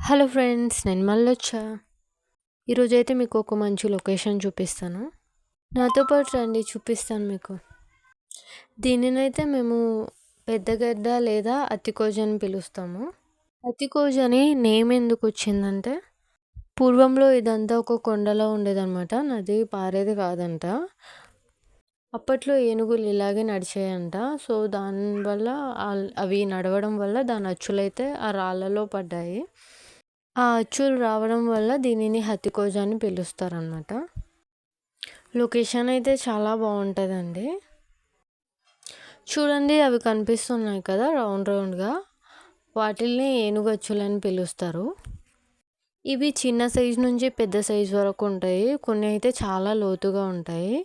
Hello friends, నేను మళ్ళొచ్చా. ఈరోజైతే మీకు ఒక మంచి లొకేషన్ చూపిస్తాను. నాతో పాటు రండి, చూపిస్తాను మీకు. దీనినైతే మేము పెద్దగడ్డ లేదా అతికోజ అని పిలుస్తాము. అతికోజ అని నేమ్ ఎందుకు వచ్చిందంటే, పూర్వంలో ఇదంతా ఒక కొండలో ఉండేదన్నమాట. నది పారేది కాదంట. అప్పట్లో ఏనుగులు ఇలాగే నడిచాయంట. సో దానివల్ల అవి నడవడం వల్ల దాని అచ్చులైతే ఆ రాళ్ళలో పడ్డాయి. ఆ అచ్చులు రావడం వల్ల దీనిని హతికోజ అని పిలుస్తారనమాట. లొకేషన్ అయితే చాలా బాగుంటుందండి. చూడండి, అవి కనిపిస్తున్నాయి కదా రౌండ్ రౌండ్గా, వాటిల్ని ఏనుగచ్చులని పిలుస్తారు. ఇవి చిన్న సైజు నుంచి పెద్ద సైజు వరకు ఉంటాయి. కొన్ని అయితే చాలా లోతుగా ఉంటాయి.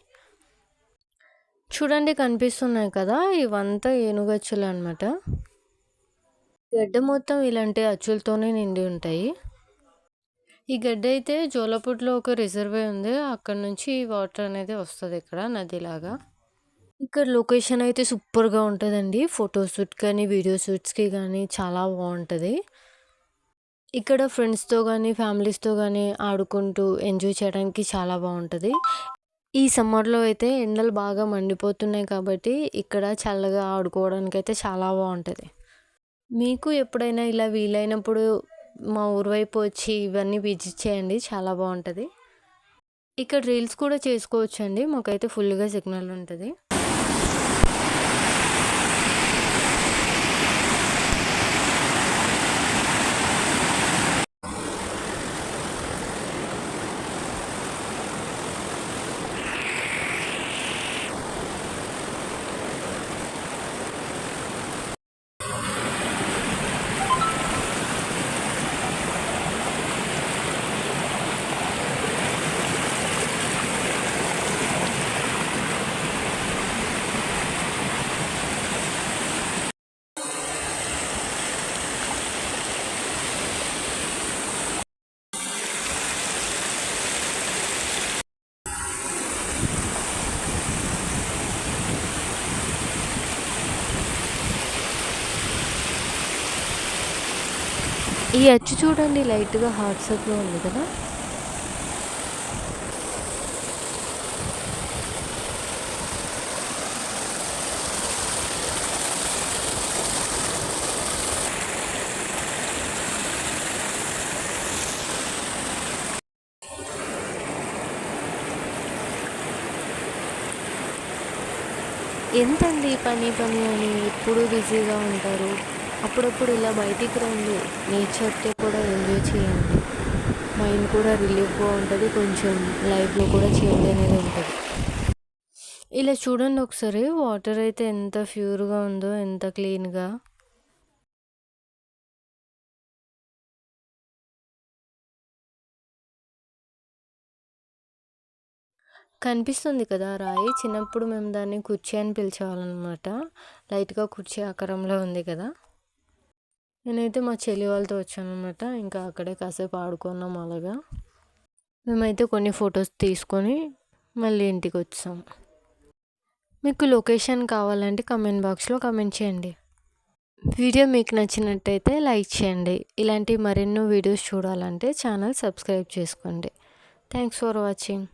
చూడండి, కనిపిస్తున్నాయి కదా, ఇవంతా ఏనుగచ్చులు అనమాట. గడ్డ మొత్తం ఇలాంటి అచ్చులతోనే నిండి ఉంటాయి. ఈ గడ్డ అయితే జోలపుట్లో ఒక రిజర్వే ఉంది. అక్కడ నుంచి వాటర్ అనేది వస్తుంది ఇక్కడ నదిలాగా. ఇక్కడ లొకేషన్ అయితే సూపర్గా ఉంటుందండి. ఫోటో షూట్ కానీ వీడియో షూట్స్కి కానీ చాలా బాగుంటుంది. ఇక్కడ ఫ్రెండ్స్తో కానీ ఫ్యామిలీస్తో కానీ ఆడుకుంటూ ఎంజాయ్ చేయడానికి చాలా బాగుంటుంది. ఈ సమ్మర్లో అయితే ఎండలు బాగా మండిపోతున్నాయి కాబట్టి ఇక్కడ చల్లగా ఆడుకోవడానికి అయితే చాలా బాగుంటుంది. మీకు ఎప్పుడైనా ఇలా వీలైనప్పుడు మా ఊరు వైపు వచ్చి ఇవన్నీ విజిట్ చేయండి, చాలా బాగుంటుంది. ఇక్కడ రీల్స్ కూడా చేసుకోవచ్చండి. మాకైతే ఫుల్గా సిగ్నల్ ఉంటుంది. ఈ అచ్చు చూడండి, లైట్గా హాట్ షేప్లో ఉంది కదా. ఎంతండి పని అని ఎప్పుడు బిజీగా ఉంటారు. అప్పుడప్పుడు ఇలా బయటికి రండి, నేచర్తో కూడా ఎంజాయ్ చేయండి. మైండ్ కూడా రిలీఫ్గా ఉంటుంది, కొంచెం లైఫ్లో కూడా చేంజ్ అనేది ఉంటుంది. ఇలా చూడండి ఒకసారి, వాటర్ అయితే ఎంత ప్యూర్గా ఉందో, ఎంత క్లీన్గా. కనిపిస్తుంది కదా రాయి. చిన్నప్పుడు మేము దాన్ని కుర్చీ అని పిలిచేవాళ్ళనమాట. లైట్గా కుర్చీ ఆకారంలో ఉంది కదా. నేనైతే మా చెల్లి వాళ్ళతో వచ్చానమాట. ఇంకా అక్కడే కాసేపు ఆడుకున్నాం అలాగా. మేమైతే కొన్ని ఫొటోస్ తీసుకొని మళ్ళీ ఇంటికి వచ్చాం. మీకు లొకేషన్ కావాలంటే కమెంట్ బాక్స్లో కమెంట్ చేయండి. వీడియో మీకు నచ్చినట్టయితే లైక్ చేయండి. ఇలాంటి మరెన్నో వీడియోస్ చూడాలంటే ఛానల్ సబ్స్క్రైబ్ చేసుకోండి. Thanks for watching.